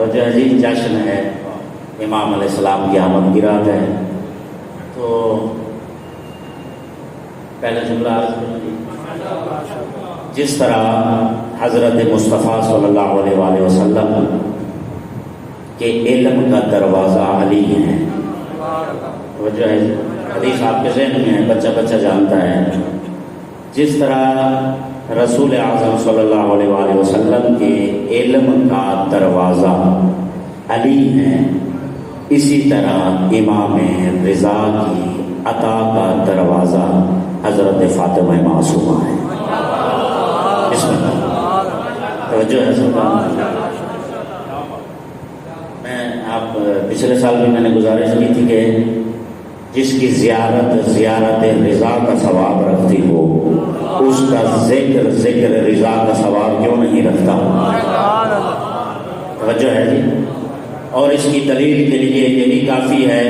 تو جو ہے جی جشن ہے امام علیہ السلام کی آمد کی رات ہے. تو پہلا جملہ عرض کروں جی. جس طرح حضرت مصطفیٰ صلی اللہ علیہ وآلہ وسلم کے علم کا دروازہ علی ہے. توجہ ہے جی. حدیث آپ کے ذہن میں ہے, بچہ بچہ جانتا ہے. جس طرح رسول اعظم صلی اللہ علیہ وآلہ وسلم کے علم کا دروازہ علی ہے, اسی طرح امام رضا کی عطا کا دروازہ حضرت فاطمہ معصومہ ہے. اس میں توجہ ہے سلطان. آپ پچھلے سال بھی میں نے گزارش کی تھی کہ جس کی زیارت رضا کا ثواب رکھتی ہو اس کا ذکر رضا کا ثواب کیوں نہیں رکھتا. توجہ ہے جی. اور اس کی دلیل کے لیے یہی کافی ہے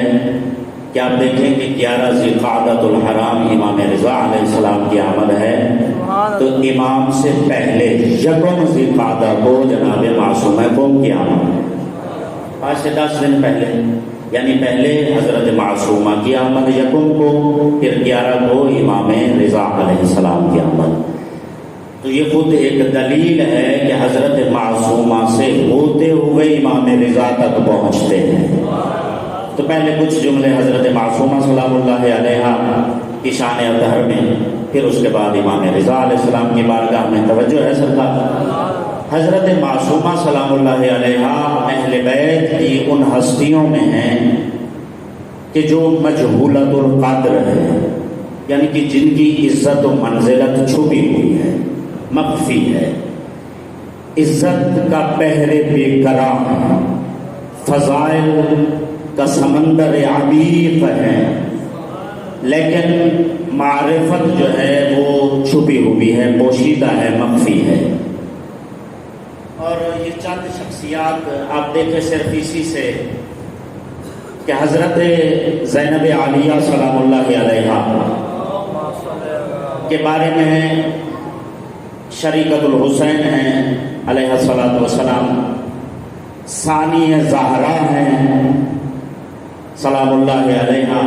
کہ آپ دیکھیں کہ 11 ذوالقعدۃ الحرام امام رضا علیہ السلام کی آمد ہے, تو امام سے پہلے یکم ذوالقعدہ کو جناب معصومہ قوم کی آمد ہے. 5 سے 10 دن پہلے, یعنی پہلے حضرت معصومہ کی آمد یکم کو, پھر 11 کو امام رضا علیہ السلام کی آمد. تو یہ خود ایک دلیل ہے کہ حضرت معصومہ سے ہوتے ہوئے امام رضا تک پہنچتے ہیں. تو پہلے کچھ جملے حضرت معصومہ سلام اللہ علیہا کی شان اطہر میں, پھر اس کے بعد امام رضا علیہ السلام کی بارگاہ میں. توجہ ہے سرکار. حضرت معصومہ سلام اللہ علیہا اہل بیت کی ان ہستیوں میں ہیں کہ جو مجہولۃ القدر ہے, یعنی کہ جن کی عزت و منزلت چھپی ہوئی ہے, مخفی ہے. عزت کا بحر بے کرام ہے, فضائل کا سمندر عمیق ہے, لیکن معرفت جو ہے وہ چھپی ہوئی ہے, پوشیدہ ہے, مخفی ہے. اور یہ چند شخصیات آپ دیکھیں صرف اسی سے کہ حضرت زینب عالیہ سلام اللہ علیہا کے بارے میں شریکت الحسین ہیں علیہ الصلوۃ والسلام, ثانی زہرا ہیں سلام اللہ علیہا.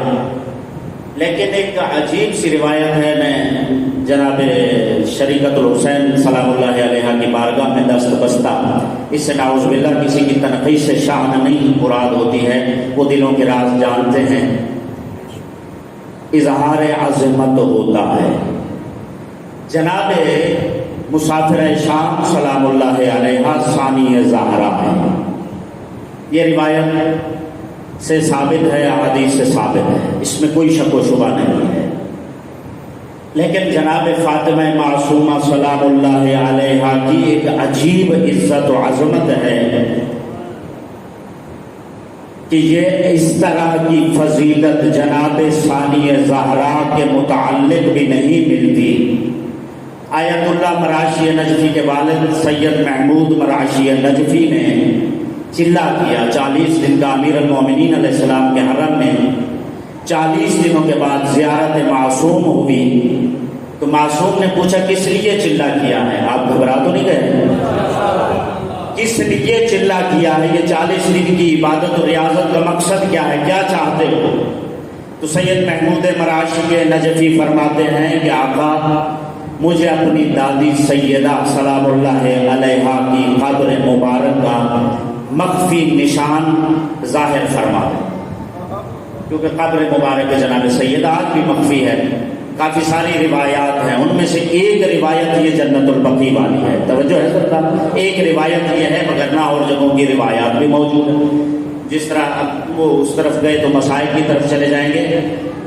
لیکن ایک عجیب سی روایت ہے, میں جناب شریکت الحسین سلام اللہ علیہ کی بارگاہ میں دست بستہ, اس سے نعوذ باللہ کسی کی تنقید سے شان نہیں مراد ہوتی ہے, وہ دلوں کے راز جانتے ہیں. اظہار عظمت ہوتا ہے. جناب مسافر شام سلام اللہ علیہ ثانی زہرا ہیں. یہ روایت سے ثابت ہے, احادیث سے ثابت ہے, اس میں کوئی شک و شبہ نہیں ہے. لیکن جناب فاطمہ معصومہ سلام اللہ علیہا کی ایک عجیب عزت و عظمت ہے کہ یہ اس طرح کی فضیلت جناب ثانی زہرا کے متعلق بھی نہیں ملتی. آیت اللہ مراشی نجفی کے والد سید محمود مراشی نجفی نے چلہ کیا 40 دن کا امیر المومنین علیہ السلام کے حرم میں. 40 دنوں کے بعد زیارت معصوم ہوئی, تو معصوم نے پوچھا کس لیے چلہ کیا ہے, آپ گھبرا تو نہیں گئے, کس لیے چلہ کیا ہے, یہ 40 دن کی عبادت و ریاضت کا مقصد کیا ہے, کیا چاہتے ہو؟ تو سید محمود مراشی کے نجفی فرماتے ہیں کہ آقا مجھے اپنی دادی سیدہ سلام اللہ علیہا کی قبر مبارک کا مخفی نشان ظاہر فرما دیں, کیونکہ قبر مبارک جناب سیدہ آج بھی مخفی ہے. کافی ساری روایات ہیں, ان میں سے ایک روایت یہ جنت البقیع والی ہے. توجہ ہے سرکار. ایک روایت یہ ہے, مگر نہ اور جگہوں کی روایات بھی موجود ہیں. جس طرح اب وہ اس طرف گئے تو مسائل کی طرف چلے جائیں گے.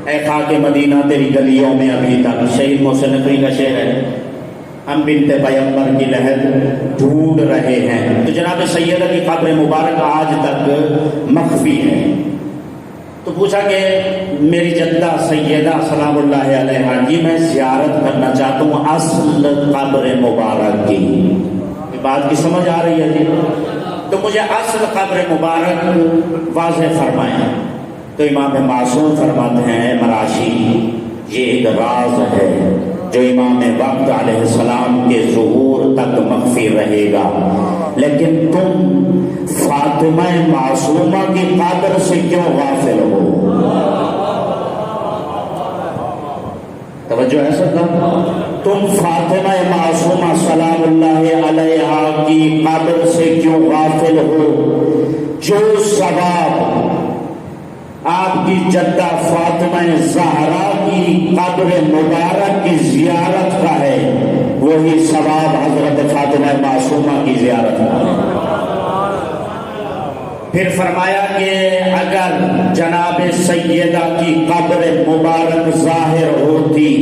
اے خاک مدینہ تیری گلیوں میں ابھی تک, شہید محسن نقوی کا شعر ہے, ہم بنت پیغمبر کی لہر ڈھونڈ رہے ہیں. تو جناب سیدہ کی قبر مبارک آج تک مخفی ہے. تو پوچھا کہ میری جدہ سیدہ سلام اللہ علیہا کی میں زیارت کرنا چاہتا ہوں اصل قبر مبارک کی. یہ بات کی سمجھ آ رہی ہے جی؟ تو مجھے اصل قبر مبارک واضح فرمائیں. تو امام معصوم فرماتے ہیں مراشی یہ ایک راز ہے جو امام وقت علیہ السلام کے ظہور تک مخفی رہے گا, لیکن تم فاطمہ معصومہ کی قدر سے کیوں غافل ہو؟ توجہ ہے سر؟ تم فاطمہ معصومہ سلام اللہ علیہا کی قدر سے کیوں غافل ہو؟ جو ثواب آپ کی جدہ فاطمہ زہرا کی قبر مبارک کی زیارت کا ہے، وہی ثواب حضرت فاطمہ معصومہ کی زیارت کا ہے۔ پھر فرمایا کہ اگر جناب سیدہ کی قبر مبارک ظاہر ہوتی،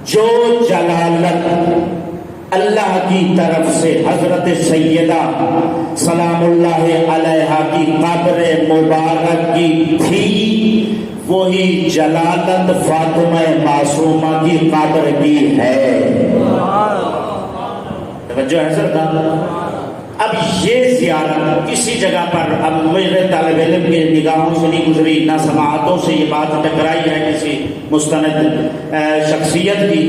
جو جلالت اللہ کی طرف سے حضرت سیدہ سلام اللہ علیہا کی قبر مبارک کی تھی، وہی جلالت فاطمہ معصومہ کی قبر کی ہے۔ توجہ ہے سر؟ اب یہ زیارت کسی جگہ پر، اب میرے طالب علم کے نگاہوں سے نہیں گزری، نہ سماعتوں سے یہ بات ٹکرائی ہے کسی مستند شخصیت کی،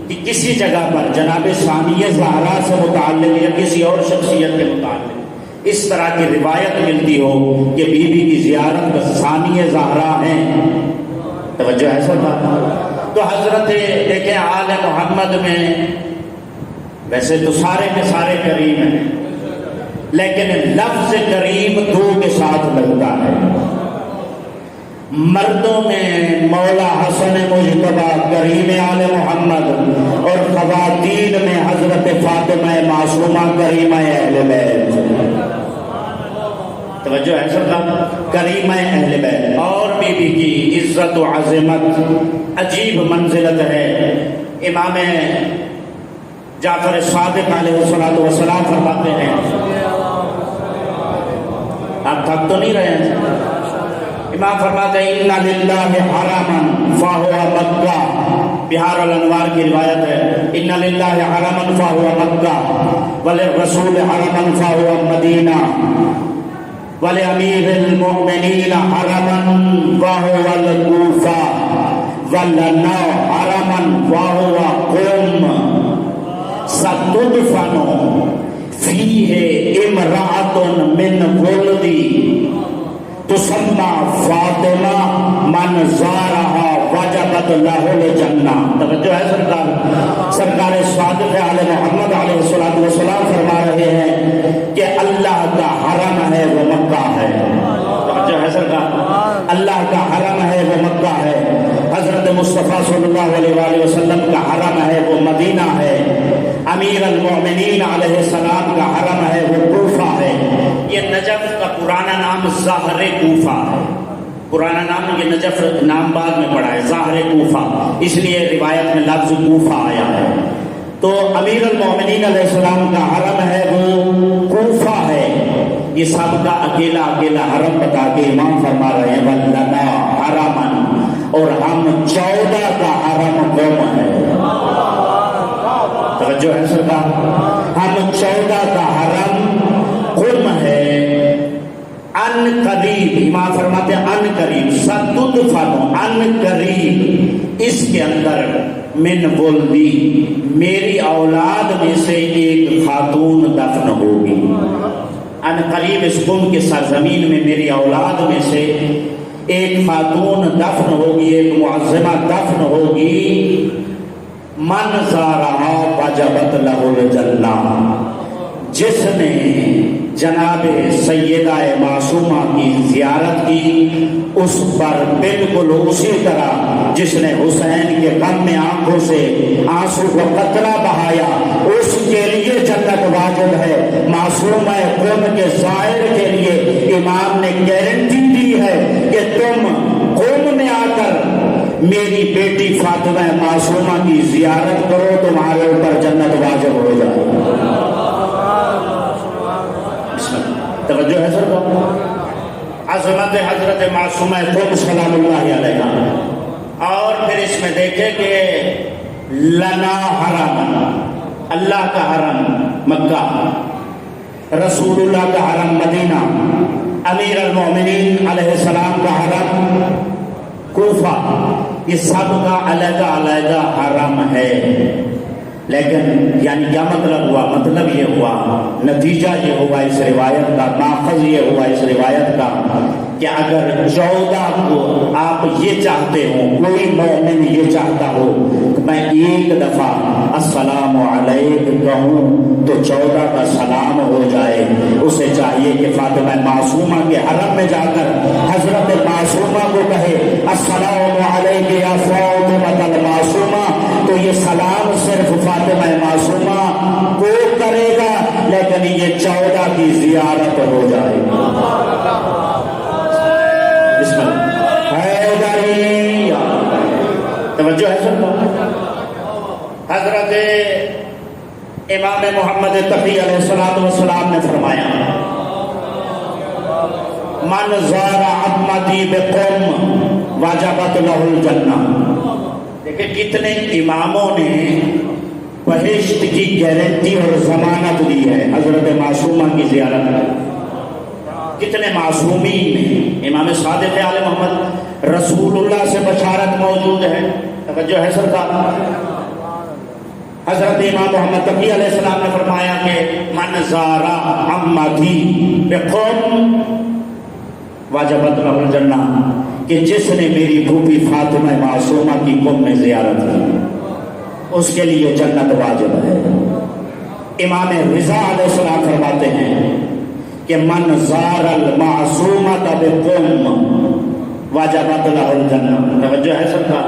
کہ کسی جگہ پر جناب ثانیہ زہرا سے متعلق یا کسی اور شخصیت کے متعلق اس طرح کی روایت ملتی ہو کہ بی بی کی زیارت ثانیہ زہرا ہیں۔ توجہ ہے سر؟ تو حضرت دیکھیں آل محمد میں ویسے تو سارے کے سارے کریم ہیں، لیکن لفظ کریم دو کے ساتھ لگتا ہے۔ مردوں میں مولا حسن مجتبیٰ کریم آل محمد، اور خواتین میں حضرت فاطمہ معصومہ کریمہ اہل بیت۔ توجہ ہے سب کا؟ کریمہ اہل بیت اور بی بی کی عزت و عظمت عجیب منزلت ہے۔ امام جعفر صادق علیہ السلام فرماتے ہیں، آپ تھک تو نہیں رہے ہیں؟ امام فرماتے ہیں اِنَّ لِلَّهِ حَرَمًا فَهُوَ مَكَّةُ، بہار الانوار کی روایت ہے، اِنَّ لِلَّهِ حَرَمًا فَهُوَ مَكَّةُ وَلِلرَّسُولِ حَرَمًا فَهُوَ مَدِينَةُ وَلِأَمِيرِ الْمُؤْمِنِينَ حَرَمًا فَهُوَ الْكُوفَةُ وَلَنَا حَرَمًا فَهُوَ قُمٌ سَتُدْفَنُ فِيهِ امْرَأَةٌ مِّنْ وَلَدِهِ تسمى فاطمہ من زارہا وجبت لہ الجنہ۔ توجہ ہے سرکار؟ سرکار صادق علیہ محمد علیہ السلام فرما رہے ہیں کہ اللہ کا حرم ہے وہ مکہ ہے۔ توجہ ہے سرکار؟ اللہ کا حرم ہے وہ مکہ ہے، حضرت مصطفیٰ صلی اللہ علیہ وآلہ وسلم کا حرم ہے وہ مدینہ ہے، امیر المومنین علیہ السلام کا حرم ہے وہ کوفہ ہے۔ یہ نجف کا پرانا نام ظاہر کوفہ ہے، پرانا نام، یہ نجف نام بعد میں پڑا ہے، ظاہر کوفہ، اس لیے روایت میں لفظ کوفہ آیا ہے۔ تو امیر المومنین علیہ السلام کا حرم ہے وہ کوفہ ہے۔ یہ سب کا اکیلا اکیلا حرم بتا کے امام فرما رہے ہیں وَلَنَا حَرَمًا، اور ہم 14 کا حرم قوم ہے۔ توجہ ہے سرکار؟ ہم 14 کا حرم قرم ہے۔ ان قریب، امام فرماتے ہیں ان قریب، ستدفن، ان قریب اس کے اندر من ولدی، میری اولاد میں سے ایک خاتون دفن ہوگی۔ ان قریب اس قوم کے سرزمین میں میری اولاد میں سے ایک خاتون دفن ہوگی، ایک معظمہ دفن ہوگی۔ من زارہا وجبت لہ الجنہ، جس نے جناب سیدہ معصومہ کی زیارت کی اس پر بالکل اسی طرح جس نے حسین کے غم میں آنکھوں سے آنسو کو قطرہ بہایا، اس کے لیے جنت واجب ہے۔ معصومہ قوم کے ظاہر کے لیے امام نے گارنٹی دی ہے کہ تم قوم میں آ کر میری بیٹی فاطمہ معصومہ کی زیارت کرو، تمہارے اوپر جنت واجب ہو جائے۔ توجہ ہے سر؟ عظمت حضرت معصومہ قوم سلام اللہ علیہ۔ اور پھر اس میں دیکھیں کہ لنا حرم، اللہ کا حرم مکہ، رسول اللہ کا حرم مدینہ، امیر المومنین علیہ السلام کا حرم کوفہ، یہ سب کا علیحدہ علیحدہ حرم ہے۔ لیکن یعنی کیا مطلب ہوا؟ مطلب یہ ہوا، نتیجہ یہ ہوا اس روایت کا، ماخذ یہ ہوا اس روایت کا کہ اگر 14 کو آپ یہ چاہتے ہو، کوئی مومن یہ چاہتا ہو کہ میں ایک دفعہ السلام علیکم کہوں تو 14 کا سلام ہو جائے، اسے چاہیے کہ فاطمہ معصومہ کے حرم میں جا کر حضرت معصومہ کو کہے السلام علیک یا فاطمہ المعصومہ، تو یہ سلام صرف فاطمہ معصومہ کو کرے گا، لیکن یہ 14 کی زیارت ہو جائے گی۔ بسم اللہ، حیدری، توجہ ہے سب کو۔ حضرت امام محمد تقی علیہ السلام نے فرمایا من زار عمتی بقوم واجبت لہ الجنہ۔ دیکھیں کتنے اماموں نے بہشت کی گارنٹی اور ضمانت دی ہے حضرت معصومہ کی زیارت میں۔ کتنے معصومین نے، امام صادق آل محمد رسول اللہ سے بشارت موجود ہے، توجہ ہے سرکار۔ حضرت امام محمد تقی علیہ السلام نے فرمایا کہ من زارا عمتی بقوم واجبت لہ الجنہ، کہ جس نے میری پھوپھی فاطمہ معصومہ کی قوم میں زیارت کی اس کے لیے جنت واجب ہے۔ امام رضا علیہ السلام فرماتے ہیں کہ من زار المعصومۃ بقوم واجبت لہ الجنہ، توجہ ہے سب کا۔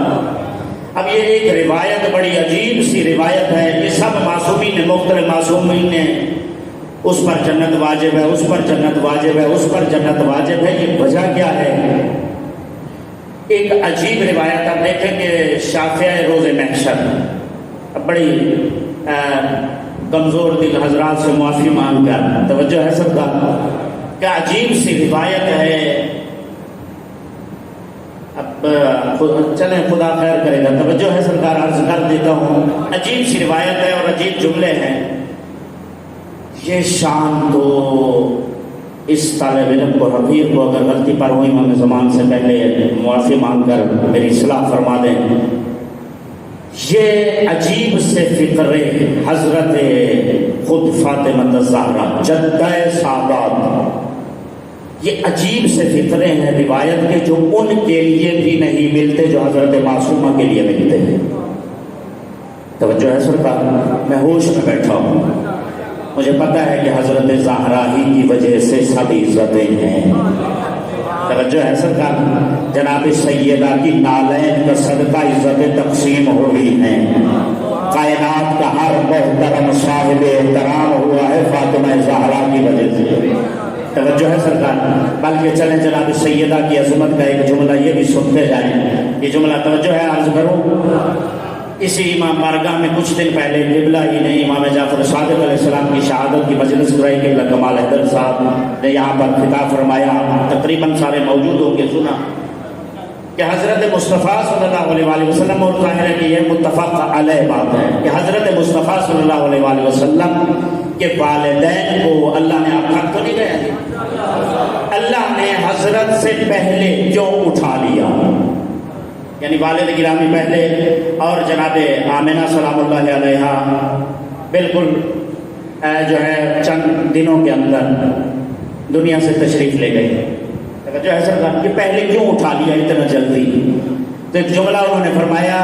اب یہ ایک روایت بڑی عجیب سی روایت ہے، یہ سب معصومین نے، مختلف معصومین نے اس پر جنت واجب ہے، اس پر جنت واجب ہے، اس پر جنت واجب ہے، یہ وجہ کیا ہے؟ ایک عجیب روایت آپ دیکھیں کہ شافعہ روز محشر، بڑی کمزور دل حضرات سے معافی مانگ کر، توجہ ہے سب کا، کیا عجیب سی روایت ہے۔ اب چلیں خدا خیر کرے گا، توجہ ہے سرکار، عرض کر دیتا ہوں، عجیب سی روایت ہے اور عجیب جملے ہیں۔ یہ شان تو اس طالب علم کو، حفیظ کو، اگر غلطی پر ہوئی امام زمان سے پہلے معافی مانگ کر میری اصلاح فرما دیں۔ یہ عجیب سے فقرے حضرت خود فاطمہ الزہرا جدہ سعادت، یہ عجیب سے فقرے ہیں روایت کے جو ان کے لیے بھی نہیں ملتے جو حضرت معصومہ کے لیے ملتے ہیں۔ توجہ ہے سرکار، میں ہوش میں بیٹھا ہوں، مجھے پتا ہے کہ حضرت زہرا ہی کی وجہ سے سب عزتیں ہیں۔ توجہ ہے سرکار، جناب سیدہ کی نالین کا صدقہ عزتیں تقسیم ہوئی ہیں۔ کائنات کا ہر محترم صاحب احترام ہوا ہے فاطمہ زہرا کی وجہ سے۔ توجہ ہے سرکار، بلکہ چلیں جناب سیدہ کی عظمت کا ایک جملہ یہ بھی سنتے جائیں۔ یہ جملہ توجہ ہے، عرض کروں، اسی امام بارگاہ میں کچھ دن پہلے قبلہ ہی نہیں، امام جعفر صادق علیہ السلام کی شہادت کی مجلس کرائی، قبلہ کمال حیدر صاحب نے یہاں پر خطاب فرمایا، تقریباً سارے موجود ہو کے سنا کہ حضرت مصطفیٰ صلی اللہ علیہ وآلہ وسلم، اور ظاہر ہے کہ یہ متفق علیہ بات ہے کہ حضرت مصطفیٰ صلی اللہ علیہ وآلہ وسلم کے والدین کو اللہ نے، آپ حق تو نہیں گئے، اللہ نے حضرت سے پہلے کیوں اٹھا لیا؟ یعنی والد گرامی پہلے اور جناب آمنہ سلام اللہ علیہا بالکل جو ہے چند دنوں کے اندر دنیا سے تشریف لے گئے۔ جو ہے سرکار کہ پہلے کیوں اٹھا لیا اتنا جلدی؟ تو ایک جملہ انہوں نے فرمایا،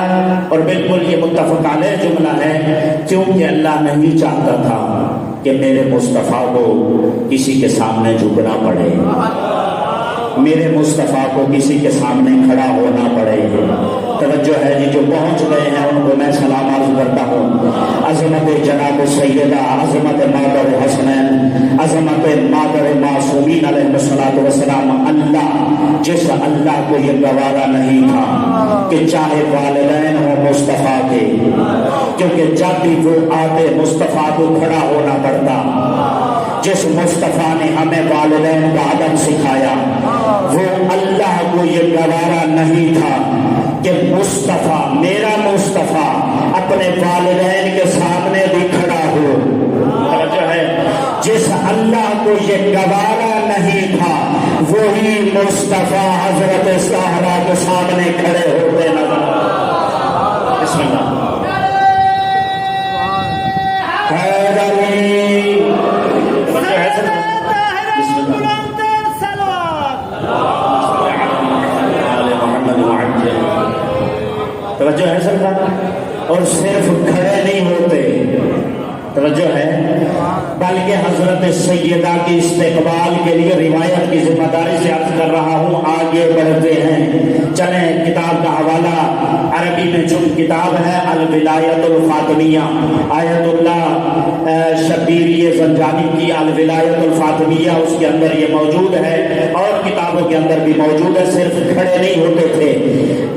اور بالکل یہ متفق علیہ جملہ ہے، کیونکہ اللہ نہیں چاہتا تھا کہ میرے مصطفیٰ کو کسی کے سامنے جھکنا پڑے، میرے مصطفیٰ کو کسی کے سامنے کھڑا ہونا پڑے۔ توجہ ہے جی، جو پہنچ گئے ہیں ان کو میں سلام عرض کرتا ہوں۔ عظمت جناب سیدہ، عظمت مادر حسنین، عظمت مادر معصومین علیہ الصلوۃ والسلام، اللہ جس اللہ کو یہ گوارا نہیں تھا کہ چاہے والدین ہو مصطفیٰ کے، کیونکہ جب بھی وہ آتے مصطفیٰ کو کھڑا ہونا پڑتا۔ جس مصطفیٰ نے ہمیں والدین کا ادب سکھایا، وہ اللہ کو یہ گوارا نہیں تھا کہ مصطفیٰ، میرا مصطفیٰ اپنے والدین کے سامنے بھی کھڑا ہو۔ توجہ ہے، جس اللہ کو یہ گوارا نہیں تھا وہی مصطفیٰ حضرت زہرا کے سامنے کھڑے ہوتے نظر۔ بسم اللہ، سرکار، اور صرف کھڑے نہیں ہوتے، توجہ ہے، بلکہ حضرت سیدہ کی استقبال کے لیے روایت کی ذمہ داری سے عرض کر رہا ہوں، آگے بڑھتے ہیں۔ چلیں کتاب کا حوالہ، عربی میں جو کتاب ہے الولایت الفاطمیہ، آیت اللہ شبیری زنجانی کی الولایت الفاطمیہ، اس کے اندر یہ موجود ہے، اور کتابوں کے اندر بھی موجود ہے۔ صرف کھڑے نہیں ہوتے تھے،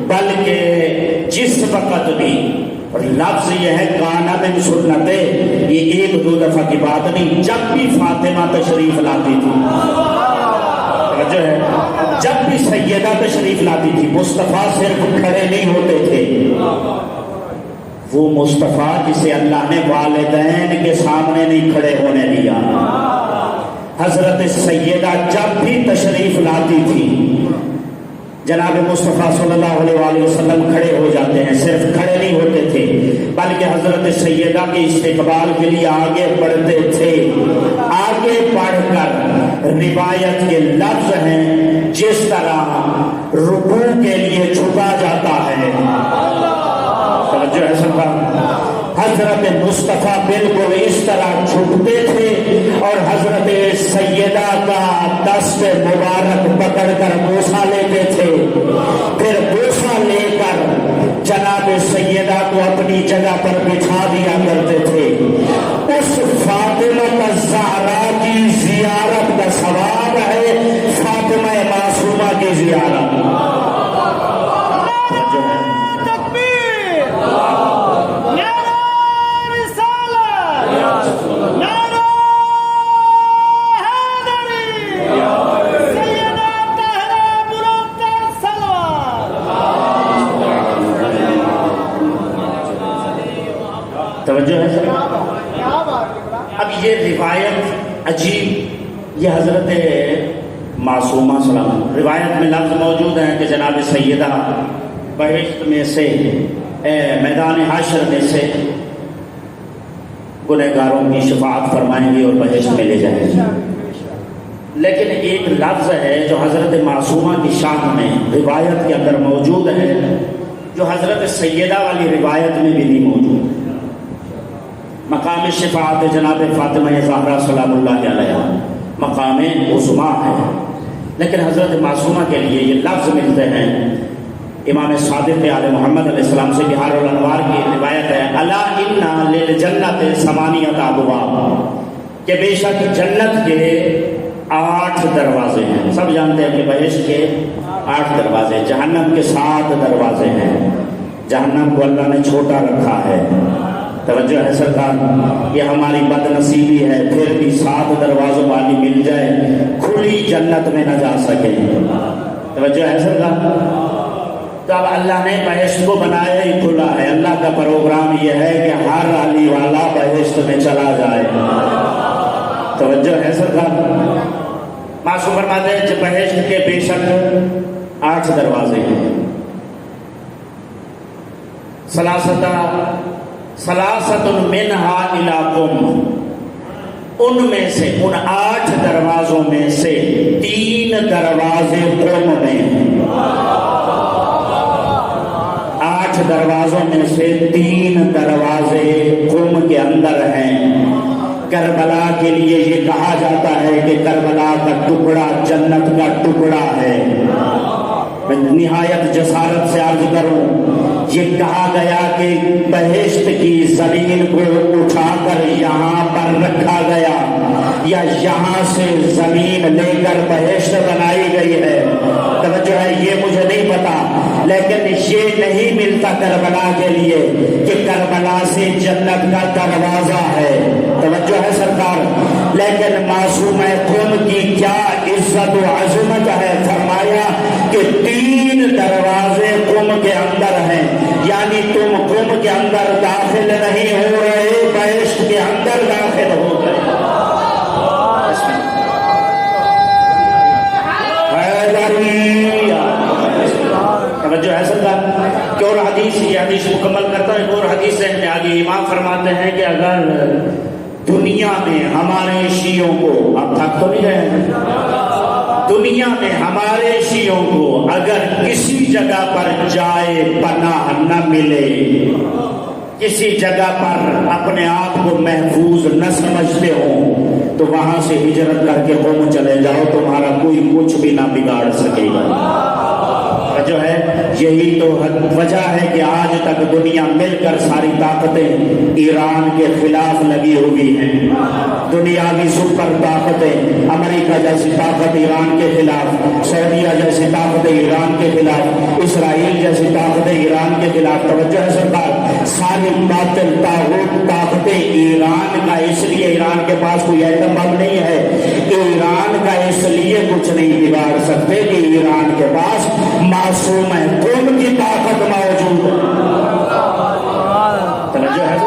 بلکہ جس وقت بھی، اور لفظ یہ ہے کانا من سنتے، یہ ایک دو دفعہ کی بات نہیں، جب بھی فاطمہ تشریف لاتی تھی، جو ہے جب بھی سیدہ تشریف لاتی تھی، مصطفیٰ صرف کھڑے نہیں ہوتے تھے۔ وہ مصطفیٰ جسے اللہ نے والدین کے سامنے نہیں کھڑے ہونے دیا، حضرت سیدہ جب بھی تشریف لاتی تھی، جناب مصطفیٰ صلی اللہ علیہ وآلہ وسلم کھڑے ہو جاتے ہیں، صرف کھڑے نہیں ہوتے تھے، بلکہ حضرت سیدہ کے استقبال کے لیے آگے بڑھتے تھے۔ آگے بڑھ کر روایت کے لفظ ہیں، جس طرح رکوع کے لیے جھکا جاتا ہے، توجہ ہے سب کا، حضرت مصطفیٰ بالکل اس طرح جھکتے تھے، اور حضرت سیدہ کا دست مبارک پکڑ کر بوسہ لیتے تھے، پھر بوسہ لے کر جناب سیدہ کو اپنی جگہ پر بٹھا دیا کرتے تھے۔ اس فاطمہ الزہرا کی زیارت کا ثواب ہے فاطمہ معصومہ کی زیارت۔ توجہ ہے سر؟ اب یہ روایت عجیب، یہ حضرت معصومہ سلام، روایت میں لفظ موجود ہیں کہ جناب سیدہ بہشت میں سے، میدان حشر میں سے گنہگاروں کی شفاعت فرمائیں گی اور بہشت میں لے جائیں گی۔ لیکن ایک لفظ ہے جو حضرت معصومہ کی شان میں روایت کے اندر موجود ہے، جو حضرت سیدہ والی روایت میں بھی نہیں موجود۔ مقام شفاعت جناب فاطمہ زہرا سلام اللہ علیہ مقام عظمیٰ ہے، لیکن حضرت معصومہ کے لیے یہ لفظ ملتے ہیں امام صادق آل محمد علیہ السلام سے، بہار الانوار کی روایت ہے، الا ان للجنت ثمانیۃ ابواب، کہ بے شک جنت کے 8 دروازے ہیں۔ سب جانتے ہیں کہ بہشت کے 8 دروازے، جہنم کے 7 دروازے ہیں، جہنم کو اللہ نے چھوٹا رکھا ہے۔ توجہ ہے سرکار، یہ ہماری بد نصیبی ہے، پھر بھی 7 دروازوں والی مل جائے، کھلی جنت میں نہ جا سکے۔ توجہ ہے سرکار، تو اب اللہ نے بہشت کو بنایا ہی کھلا ہے۔ اللہ کا پروگرام یہ ہے کہ ہر علی والا بہشت میں چلا جائے۔ توجہ ہے سرکار، معصوم فرماتے ہیں کہ بہشت کے بے شک 8 دروازے ہیں، ثلاثۃ منہا الیکم، ان میں سے، ان 8 دروازوں میں سے 3 دروازے قوم میں ہیں۔ 8 دروازوں میں سے 3 دروازے قوم کے اندر ہیں۔ کربلا کے لیے یہ کہا جاتا ہے کہ کربلا کا ٹکڑا جنت کا ٹکڑا ہے۔ میں نہایت جسارت سے عرض کروں، یہ کہا گیا کہ بہشت کی زمین کو اٹھا کر یہاں پر رکھا گیا، یا یہاں سے زمین لے کر بہشت بنائی گئی ہے، توجہ ہے، یہ مجھے نہیں پتا، لیکن یہ نہیں ملتا کربلا کے لیے کہ کربلا سے جنت کا دروازہ ہے۔ توجہ ہے سرکار، لیکن معصوم قوم کی کیا عزت و عظمت ہے، فرمایا کہ 3 دروازے قوم کے اندر ہیں، یعنی تم قوم کے اندر داخل نہیں ہو رہے، بہشت کے اندر داخل ہو گئے۔ توجہ ہے سرکار، کہ اور حدیث، یہ حدیث مکمل کرتا ہے، اور حدیث ہے آگے امام فرماتے ہیں کہ اگر دنیا میں ہمارے شیعوں کو، آپ تھک تو نہیں رہے ہیں، دنیا میں ہمارے شیعوں کو اگر کسی جگہ پر جائے پناہ نہ ملے، کسی جگہ پر اپنے آپ کو محفوظ نہ سمجھتے ہوں، تو وہاں سے ہجرت کر کے قوم چلے جاؤ، تمہارا کوئی کچھ بھی نہ بگاڑ سکے گا۔ جو ہے یہی تو وجہ ہے کہ آج تک دنیا مل کر ساری طاقتیں ایران کے خلاف لگی ہوئی ہیں۔ دنیاوی سپر طاقتیں، امریکہ جیسی طاقت ایران کے خلاف، سعودیہ جیسی طاقتیں ایران کے خلاف، اسرائیل جیسی طاقتیں ایران کے خلاف۔ توجہ ہے سرکار، ساری باطل طاغوت طاقتیں ایران کا، اس لیے ایران کے پاس کوئی ایٹم بم نہیں ہے، ایران کا اس لیے کچھ نہیں بگاڑ سکتے کہ ایران کے پاس معصوم ہے، قوم کی طاقت موجود ہے۔ توجہ ہے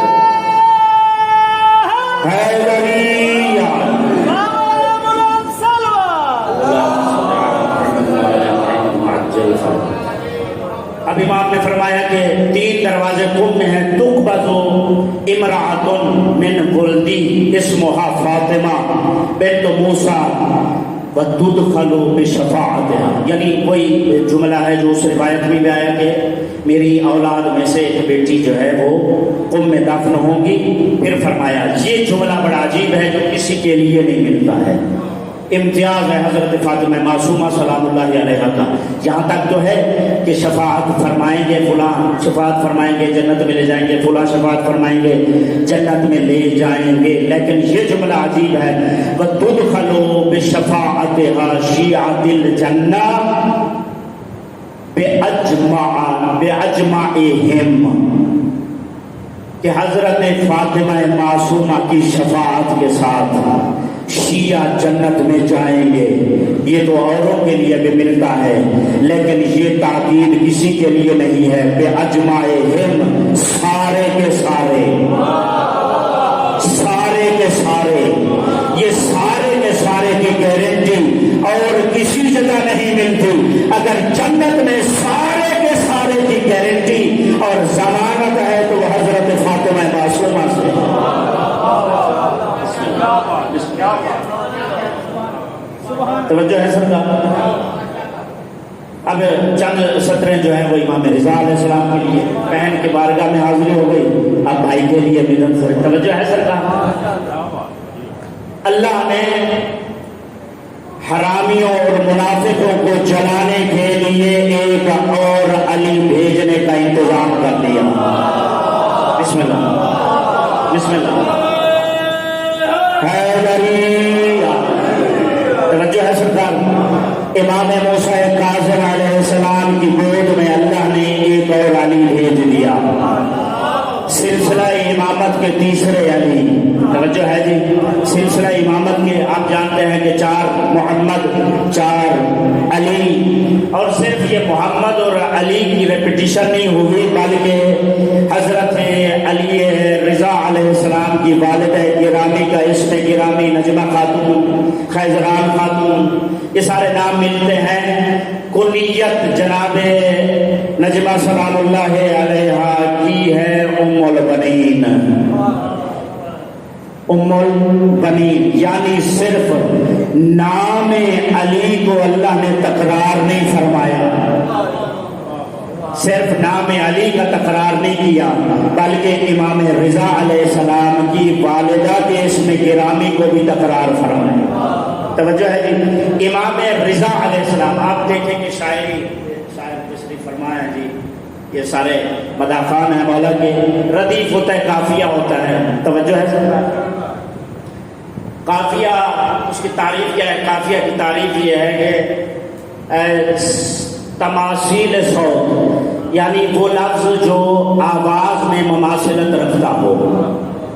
اب امام نے فرمایا کہ 3 دروازے قم میں ہیں۔ تقبض امرأۃ من ولدی اسمہا فاطمہ بنت موسیٰ وتدخل بشفاعتها، یعنی وہی جملہ ہے جو اس روایت میں بھی آیا کہ میری اولاد میں سے ایک بیٹی جو ہے وہ قم میں دفن ہوگی۔ پھر فرمایا یہ جملہ بڑا عجیب ہے جو کسی کے لیے نہیں ملتا ہے، امتیاز ہے حضرت فاطمہ معصومہ سلام اللہ علیہا کا۔ یہاں تک تو ہے کہ شفاعت فرمائیں گے، فلاں شفاعت فرمائیں گے جنت میں لے جائیں گے، فلاں شفاعت فرمائیں گے جنت میں لے جائیں گے، لیکن یہ جملہ عجیب ہے، وَتُدْخَلُوا بِشَفَاعَتِهَا شِيعَةِ الْجَنَّةِ بِأَجْمَعِهِمْ، کہ حضرت فاطمہ معصومہ کی شفاعت کے ساتھ شیعہ جنت میں جائیں گے۔ یہ تو اوروں کے لیے بھی ملتا ہے، لیکن یہ تاکید کسی کے لیے نہیں ہے، بے اجمعہم، سارے کے سارے، سارے کے سارے، یہ سارے کے سارے کی گارنٹی اور کسی جگہ نہیں ملتی۔ اگر جنت میں سارے کے سارے کی گارنٹی اور ضمانت ہے تو وہ حضرت فاطمہ معصومہ سے۔ توجہ ہے سرکار۔ اب چند سطریں جو ہیں وہ امام رضا علیہ السلام کے لیے، بہن کے بارگاہ میں حاضری ہو گئی، اب بھائی کے لیے مدد سے توجہ ہے سرکار۔ اللہ نے حرامیوں اور منافقوں کو جلانے کے لیے ایک اور علی بھیجنے کا انتظام کر دیا۔ بسم اللہ بسم اللہ۔ توجہ ہے سرکار۔ امام موسیٰ کاظم علیہ السلام کی گود میں اللہ نے ایک اور علی بھیج دیا، سلسلہ امامت کے تیسرے علی۔ توجہ ہے جی، سلسلہ امامت کے آپ جانتے ہیں کہ 4 محمد 4 علی، اور صرف یہ محمد اور علی کی ریپیٹیشن نہیں ہوئی بلکہ حضرت علی رضا علیہ السلام کی والدہ گرامی کا اسم گرامی نجمہ خاتون، خیزران خاتون، یہ سارے نام ملتے ہیں۔ کنیت جناب نجمہ سلام اللہ علیہا کی ہے ام البنین، ام البنین، یعنی صرف نام علی کو اللہ نے تکرار نہیں فرمایا، صرف نام علی کا تکرار نہیں کیا بلکہ امام رضا علیہ السلام کی والدہ کے اسم گرامی کو بھی تکرار فرمایا۔ توجہ ہے جی، امام رضا علیہ السلام، آپ دیکھیں کہ شاعر تشریف فرمایا جی، یہ سارے مداخان ہیں مولا کے، ردیف ہوتا ہے، قافیہ ہوتا ہے۔ توجہ ہے سر، قافیہ اس کی تعریف کیا ہے؟ قافیہ کی تعریف یہ ہے کہ تماثیل صوت، یعنی وہ لفظ جو آواز میں مماثلت رکھتا ہو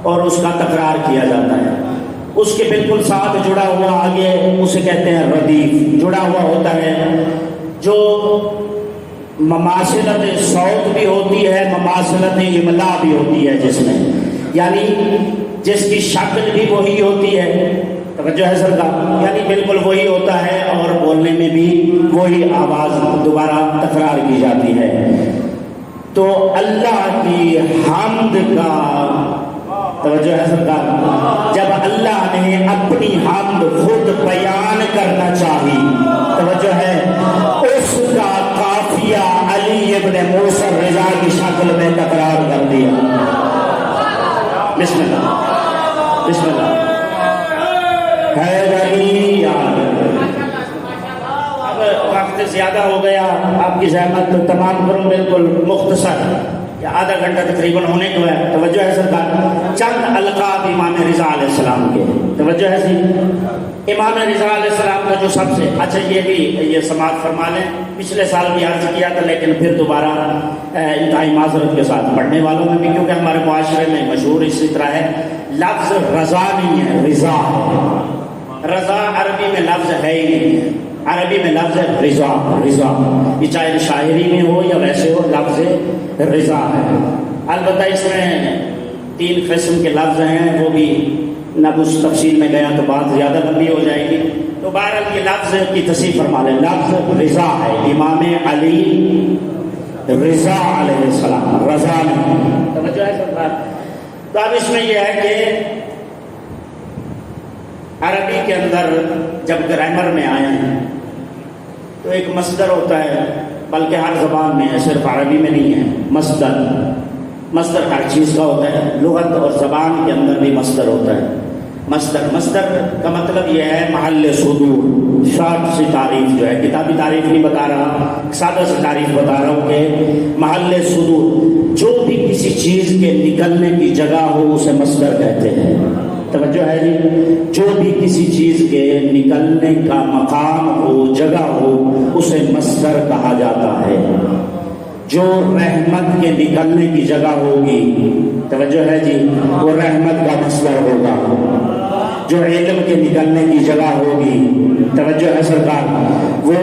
اور اس کا تکرار کیا جاتا ہے، اس کے بالکل ساتھ جڑا ہوا آگے اسے کہتے ہیں ردیف، جڑا ہوا ہوتا ہے، جو مماثلت صوت بھی ہوتی ہے، مماثلت املا بھی ہوتی ہے، جس میں یعنی جس کی شکل بھی وہی ہوتی ہے۔ توجہ ہے سرکار، یعنی بالکل وہی ہوتا ہے اور بولنے میں بھی وہی آواز دوبارہ تکرار کی جاتی ہے۔ تو اللہ کی حمد کا توجہ ہے سرکار، جب اللہ نے اپنی حمد خود بیان کرنا چاہی، توجہ ہے، اس کا قافیہ علی ابن موسیٰ رضا کی شکل میں تکرار کر دیا۔ بسم اللہ بسم اللہ، حیدری یاد۔ اب وقت زیادہ ہو گیا، آپ کی زحمت تو تمام کروں، بالکل مختصر، یا آدھا گھنٹہ تقریباً ہونے کو ہے۔ توجہ ہے سرکار، چند القاب امام رضا علیہ السلام کے، توجہ ہے سی۔ امام رضا علیہ السلام کا جو سب سے اچھا، یہ بھی یہ سماعت فرما لیں، پچھلے سال بھی عرض کیا تھا، لیکن پھر دوبارہ انتہائی معذرت کے ساتھ پڑھنے والوں میں بھی، کیونکہ ہمارے معاشرے میں مشہور اسی طرح ہے، لفظ رضا نہیں ہے، رضا۔ رضا عربی میں لفظ ہے ہی نہیں ہے، عربی میں لفظ رضا، رضا، یہ چاہے شاعری میں ہو یا ویسے ہو، لفظ رضا ہے۔ البتہ اس میں 3 قسم کے لفظ ہیں، وہ بھی نہ اس تفصیل میں گیا تو بات زیادہ لمبی ہو جائے گی، تو بہرحال یہ لفظ کی تصحیح فرما لیں، لفظ رضا ہے، امام علی رضا علیہ السلام، رضا نہیں، توجہ ہے سرکار۔ تو اب اس میں یہ ہے کہ عربی کے اندر جب گرامر میں آئے ہیں تو ایک مصدر ہوتا ہے، بلکہ ہر زبان میں ہے، صرف عربی میں نہیں ہے، مصدر۔ مصدر ہر چیز کا ہوتا ہے، لغت اور زبان کے اندر بھی مصدر ہوتا ہے۔ مصدر کا مطلب یہ ہے محل صدور، شارٹ سی تعریف جو ہے، کتابی تعریف نہیں بتا رہا، سادہ سی تعریف بتا رہا ہوں کہ محل صدور، جو بھی کسی چیز کے نکلنے کی جگہ ہو اسے مصدر کہتے ہیں۔ توجہ ہے جی، جو بھی کسی چیز کے نکلنے کا مقام ہو، جگہ ہو، اسے مصدر کہا جاتا ہے۔ جو رحمت کے نکلنے کی جگہ ہوگی، توجہ ہے جی، وہ رحمت کا مصدر ہوگا۔ جو علم کے نکلنے کی جگہ ہوگی، توجہ ہے سرکار، وہ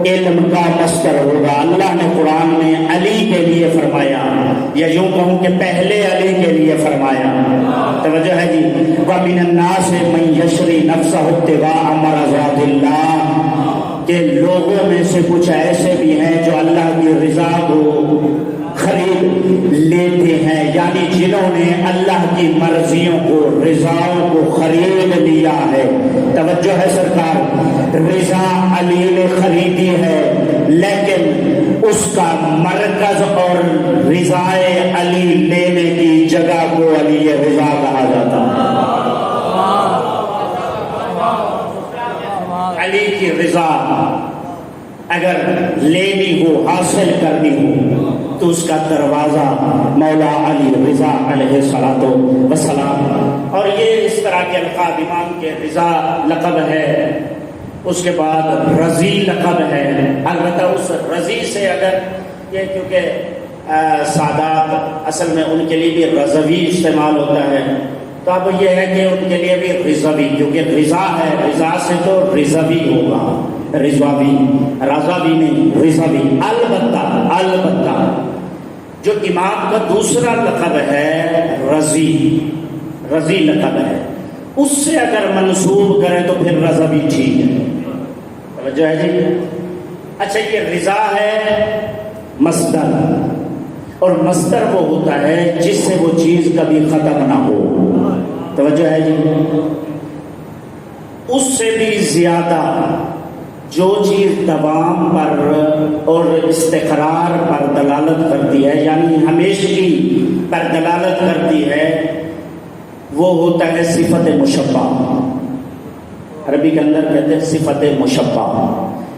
علم کا مصدر ہوگا۔ اللہ نے قرآن میں علی کے لیے فرمایا، یا یوں کہوں کہ پہلے علی کے لیے فرمایا، توجہ ہے جی، وَمِنَ النَّاسِ مَن يَشْرِي نَفْسَهُ ابْتِغَاءَ مَرْضَاتِ اللَّهِ، کہ لوگوں میں سے کچھ ایسے بھی ہیں جو اللہ کی رضا کو خرید لیتے ہیں، یعنی جنہوں نے اللہ کی مرضیوں کو، رضاؤں کو خرید لیا ہے۔ توجہ ہے سرکار، رضا علی نے خریدی ہے، لیکن اس کا مرکز اور رضائے علی لینے کی جگہ کو علی رضا کہا جاتا ہے۔ علی کی رضا اگر لینی ہو، حاصل کرنی ہو، تو اس کا دروازہ مولا علی رضا علیہ السلام۔ اور یہ اس طرح کے القاب، امام کے رضا لقب ہے، اس کے بعد رضی لقب ہے۔ البتہ اس رضی سے اگر یہ، کیونکہ سادات اصل میں ان کے لیے بھی رضوی استعمال ہوتا ہے، تو اب یہ ہے کہ ان کے لیے بھی رضوی، کیونکہ رضا ہے، رضا سے تو رضوی ہوگا، رضوی، رضوی نہیں، رضوی۔ البتہ جو امام کا دوسرا لقب ہے رضی لقب ہے، اس سے اگر منسوب کریں تو پھر رضوی ٹھیک ہے۔ توجہ ہے جی۔ اچھا، یہ رضا ہے مصدر، اور مصدر وہ ہوتا ہے جس سے وہ چیز کبھی ختم نہ ہو۔ توجہ ہے جی۔ اس سے بھی زیادہ جو چیز دوام پر اور استقرار پر دلالت کرتی ہے، یعنی ہمیشگی پر دلالت کرتی ہے، وہ ہوتا ہے صفت مشبہ۔ عربی کے اندر کہتے ہیں صفت مشبہ۔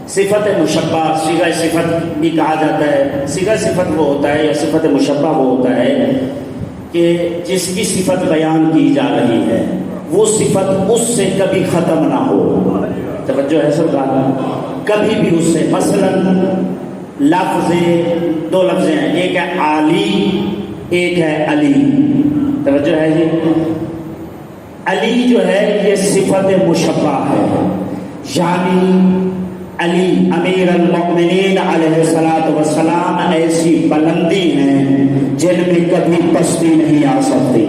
صفت مشبہ صیغہ صفت بھی کہا جاتا ہے۔ صیغہ صفت وہ ہوتا ہے، یا صفت مشبہ وہ ہوتا ہے کہ جس کی صفت بیان کی جا رہی ہے، وہ صفت اس سے کبھی ختم نہ ہو۔ توجہ ہے سب کا، کبھی بھی اس سے، مثلا لفظ، 2 لفظ ہیں، ایک ہے علی، ایک ہے علی۔ توجہ ہے جی۔ علی جو ہے یہ صفت مشبہ ہے، یعنی علی امیر المؤمنین علیہ السلام ایسی بلندی ہیں جن میں کبھی پستی نہیں آ سکتی،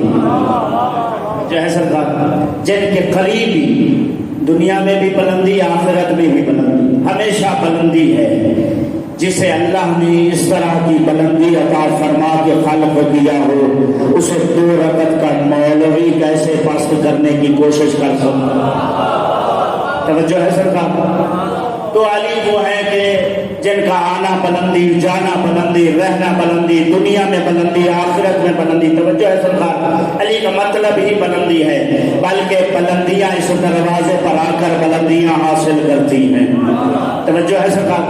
جو ہے سرکار، جن کے قریبی دنیا میں بھی بلندی، آخرت میں بھی بلندی، ہمیشہ بلندی ہے، جسے اللہ نے اس طرح کی بلندی عطا فرما کے خلق کیا ہو، اسے 2 رکعت کا مولوی کیسے پست کرنے کی کوشش کر سکتا؟ توجہ ہے سرکار؟ تو علی وہ ہے کہ جن کا آنا بلندی، جانا بلندی، رہنا بلندی، دنیا میں بلندی، آخرت میں بلندی۔ توجہ ہے سرکار؟ علی کا مطلب ہی بلندی ہے، بلکہ بلندیاں اس دروازے پر آ کر بلندیاں حاصل کرتی ہیں۔ توجہ ہے سرکار؟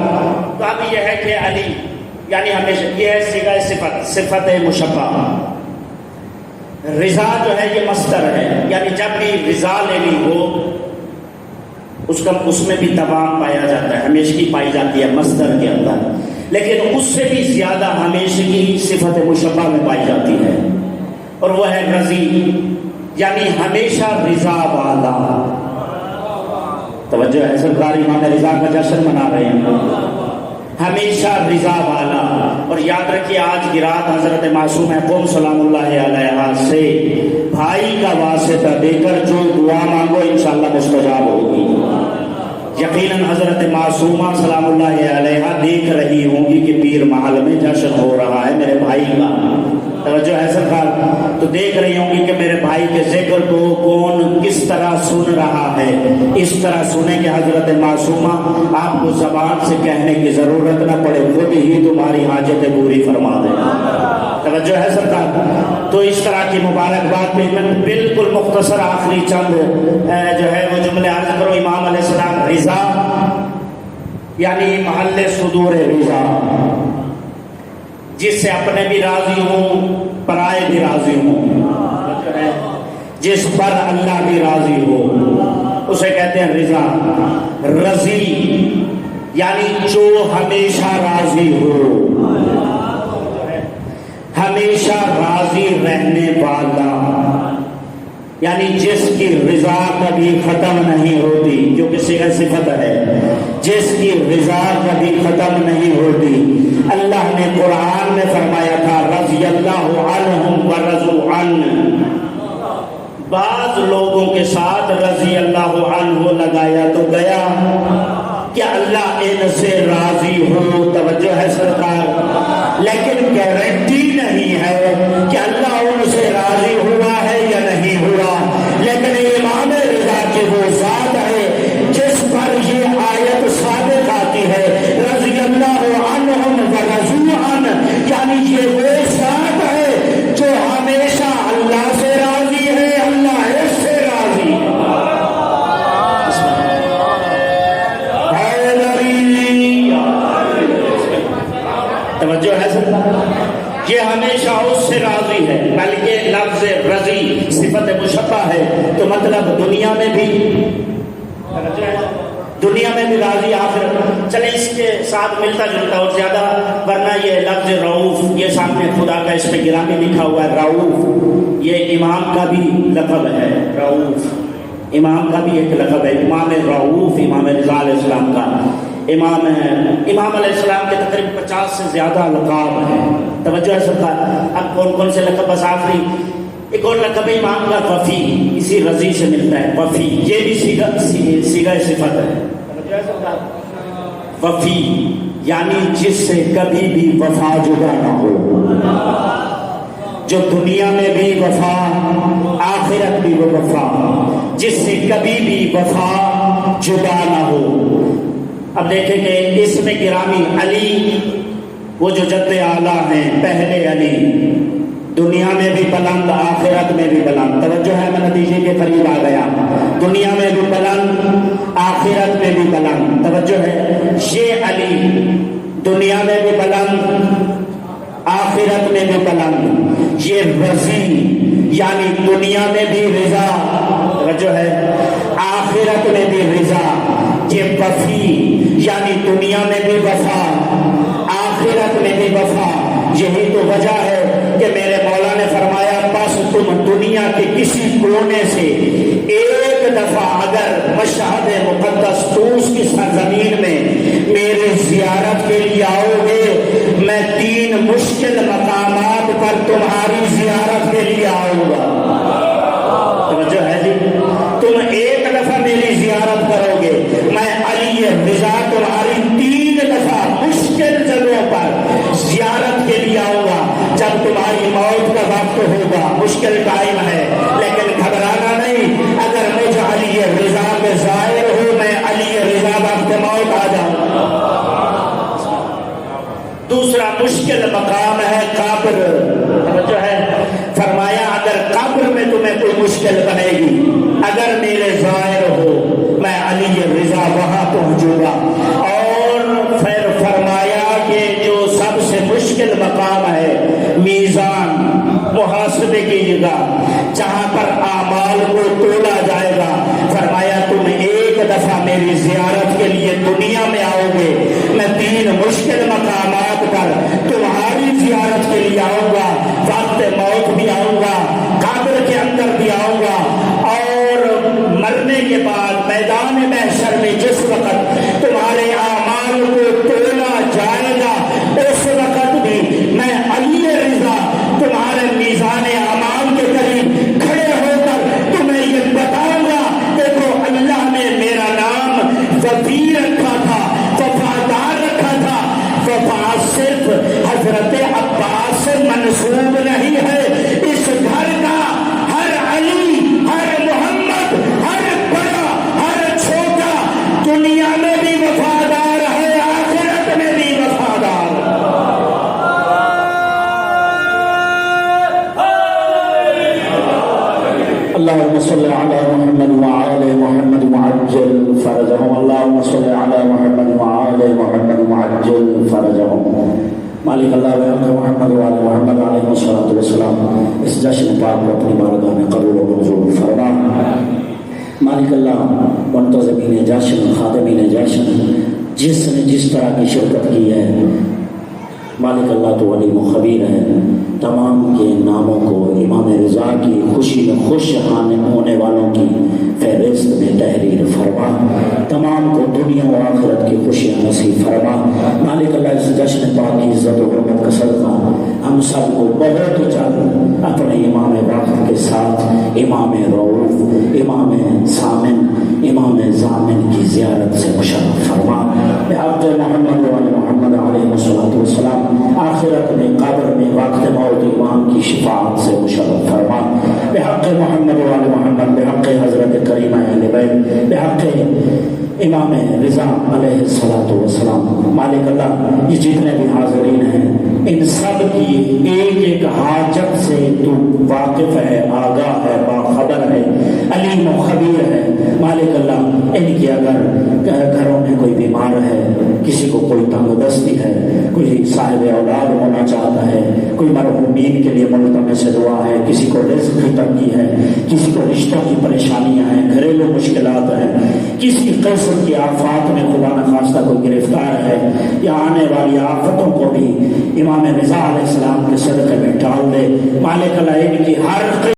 تو اب یہ ہے کہ علی یعنی ہمیشہ یہ ہے صیغہ صفت، صفت مشبہ۔ رضا جو ہے یہ مصدر ہے، یعنی جب بھی رضا لینی ہو اس میں بھی تمام پایا جاتا ہے، ہمیشگی پائی جاتی ہے مصدر کے اندر، لیکن اس سے بھی زیادہ ہمیشگی صفت مشبہ میں پائی جاتی ہے، اور وہ ہے رضی، یعنی ہمیشہ رضا والا۔ توجہ ہے سرکار؟ امام رضا کا جشن منا رہے ہیں، ہمیشہ رضا والا۔ اور یاد رکھیے آج کی رات حضرت معصوم قوم سلام اللہ علیہ سے بھائی کا واسطہ دے کر جو دعا مانگو انشاءاللہ مستجاب ہوگی۔ یقیناً حضرت معصومہ سلام اللہ علیہ دیکھ رہی ہوں گی کہ پیر محل میں جشن ہو رہا ہے میرے بھائی کا۔ توجہ ہے سرکار؟ تو دیکھ رہی ہوں گی کہ میرے بھائی کے ذکر کو کون کس طرح سن رہا ہے، اس طرح سنیں کہ حضرت معصومہ آپ کو زبان سے کہنے کی ضرورت نہ پڑے، خود ہی تمہاری حاجتیں پوری فرما دے۔ توجہ ہے سرکار؟ تو اس طرح کی مبارکباد پہ میں بالکل مختصر آخری چند جو ہے وہ جملے عرض کرو۔ امام علیہ السلام رضا یعنی محل صدور رضا، جس سے اپنے بھی راضی ہوں پرائے بھی راضی ہوں، جس پر اللہ بھی راضی ہو، اسے کہتے ہیں رضا۔ رضی یعنی جو ہمیشہ راضی ہو، ہمیشہ راضی رہنے والا، یعنی جس کی رضا کبھی ختم نہیں ہوتی، جو کسی کا صفت ہے، جس کی رضا کبھی ختم نہیں ہوتی۔ اللہ نے قرآن میں فرمایا تھا رضی اللہ عنہم ورضوا عنہ، بعض لوگوں کے ساتھ رضی اللہ عنہ لگایا تو گیا کہ اللہ ان سے راضی ہو۔ توجہ ہے سرکار؟ لیکن گارنٹی نہیں ہے کہ اللہ ان سے راضی ہوا ہے یا نہیں ہوا، لیکن امام رضا کی وہ ذات ہے جس پر یہ آیت ثابت آتی ہے رضی اللہ عنہم ورضوا عنہ، یعنی یہ وہ ذات ہے جو ہمیشہ اللہ سے راضی ہے، اللہ اس سے راضی ہے۔ توجہ ہے سر؟ یہ ہمیشہ اس سے راضی ہے، بلکہ لفظ رضی صفت مشبہ ہے، تو مطلب دنیا میں بھی راضی آخر۔ چلے اس کے ساتھ ملتا جلتا اور زیادہ، ورنہ یہ لفظ رعوف، یہ سامنے خدا کا اس پہ گرامی لکھا ہوا ہے رعوف، یہ امام کا بھی لقب ہے۔ رعوف امام کا بھی ایک لقب ہے، امام رعوف امام رضا علیہ السلام کا امام علیہ السلام کے تقریباً 50 سے زیادہ القاب ہیں۔ توجہ ہے سرکار؟ اب کون کون سے لقب؟ بس آخری ایک اور لقب ہے امام کا وفی، اسی رضی سے ملتا ہے وفی، یہ بھی صیغہ صفت ہے۔ توجہ ہے سرکار؟ وفی یعنی جس سے کبھی بھی وفا جدا نہ ہو، جو دنیا میں بھی وفا آخرت بھی وہ وفا، جس سے کبھی بھی وفا جدا نہ ہو۔ اب دیکھیں کہ اس میں گرامی علی وہ جو جد اعلیٰ ہیں، پہلے علی، دنیا میں بھی بلند آخرت میں بھی بلند۔ توجہ ہے؟ میں نتیجے کے قریب آ گیا، دنیا میں بھی بلند آخرت میں بھی بلند۔ توجہ ہے؟ یہ علی دنیا میں بھی بلند آخرت میں بھی بلند، یہ رضی یعنی دنیا میں بھی رضا، توجہ ہے، آخرت میں بھی رضا، یہ وفی یعنی دنیا میں بھی وفا آخرت میں بھی وفا۔ یہی تو وجہ ہے کہ میرے مولا نے فرمایا بس تم دنیا کے کسی کونے سے ایک دفعہ اگر مشہد مقدس طوس کی سرزمین میں میری زیارت کے لیے آؤ گے، میں 3 مشکل مقامات پر تمہاری زیارت کے لیے آؤں گا۔ توجہ ہے جی؟ تم ایک دفعہ میری زیارت کرو گے، میں علی رضا تمہاری 3 دفعہ مشکل جگہوں پر زیارت کے لیے آؤں گا۔ جب تم مشکل مقام ہے قبر. جو ہے فرمایا اگر قبر میں تمہیں کوئی مشکل بنے گی، اگر میرے ظاہر ہو میں علی رضا وہاں پہنچوں گا. اور پھر فرمایا کہ جو سب سے مشکل مقام ہے میزان، محاسبے کی جگہ جہاں پر اعمال کو تولا جائے گا، فرمایا تم ایک دفعہ میری زیارت کے لیے دنیا میں آؤ گے، میں 3 مشکل مقامات پر تمہاری زیارت کے لیے آؤں گا. وقت موت بھی آؤں گا، قبر کے اندر بھی آؤں گا، اور مرنے کے بعد میدان محشر میں جس وقت تمہارے اعمال کو تولا جائے گا، اس وقت بھی میں علی رضا تمہارے میزان اعمال کے قریب کھڑے ہو کر تمہیں یہ بتاؤں گا، دیکھو اللہ نے میرا نام وفی رکھا تھا، وفادار رکھا تھا. وفا صرف حضرت عباس سے منسوب نہیں ہے، اس گھر کا ہر علی، ہر محمد، ہر بڑا، ہر چھوٹا دنیا میں بھی وفادار ہے، آخرت میں بھی وفادار. اللهم صل على محمد وعلى محمد وعجل فرجهم. اللهم صل على محمد وعلى محمد وعجل فرجهم. مالک اللہ و محمد وعلى محمد علیہ الصلوۃ والسلام اس جشن پاک کو اپنی بارگاہ میں قبول و منظور فرما. مالک اللہ منتظمین جشن، خادمین جشن، جس نے جس طرح کی شرکت کی ہے، مالک اللہ تو علیم و خبیر ہے. تمام کے ناموں کو امام رضا کی خوشی میں خوش ہونے والوں کی فہرست میں تحریر فرما. تمام کو دنیا و آخرت کی خوشیاں نصیب فرما. مالک اللہ اس جشن پاک کی عزت و حرمت کا صدقہ ہم سب کو بہت جلد اپنے امام وقت کے ساتھ امام رؤوف، امام سامن، امام ضامن کی زیارت سے مشرف فرما. بحق محمد و محمد علیہ الصلوۃ والسلام آخرت میں قبر میں وقت موت امام کی شفاعت سے مشرف فرما. بحق محمد و محمد، بحق حضرت کریمہ اہل بیت، بحق امام رضا علیہ الصلوۃ والسلام. مالک اللہ یہ جتنے بھی حاضرین ہیں ان سب کی ایک ایک حاجت سے تو واقف ہے، آگاہ ہے، باخبر ہے، علیم و خبیر ہے. مالک اللہ ان کی اگر گھروں میں کوئی بیمار ہے، کسی کو کوئی تنگ دستی ہے، کوئی صاحب اولاد ہونا چاہتا ہے، کوئی مرحومین کے لیے ملتمس دعا ہے، کسی کو رزق کی تنگی ہے، کسی کو رشتوں کی پریشانیاں ہیں، گھریلو مشکلات ہیں، کسی قسم کی آفات میں خدا نخواستہ کوئی گرفتار ہے، یا آنے والی آفتوں کو بھی امام رضا علیہ السلام کے صدقے میں ٹال دے. مالک اللہ ان کی ہر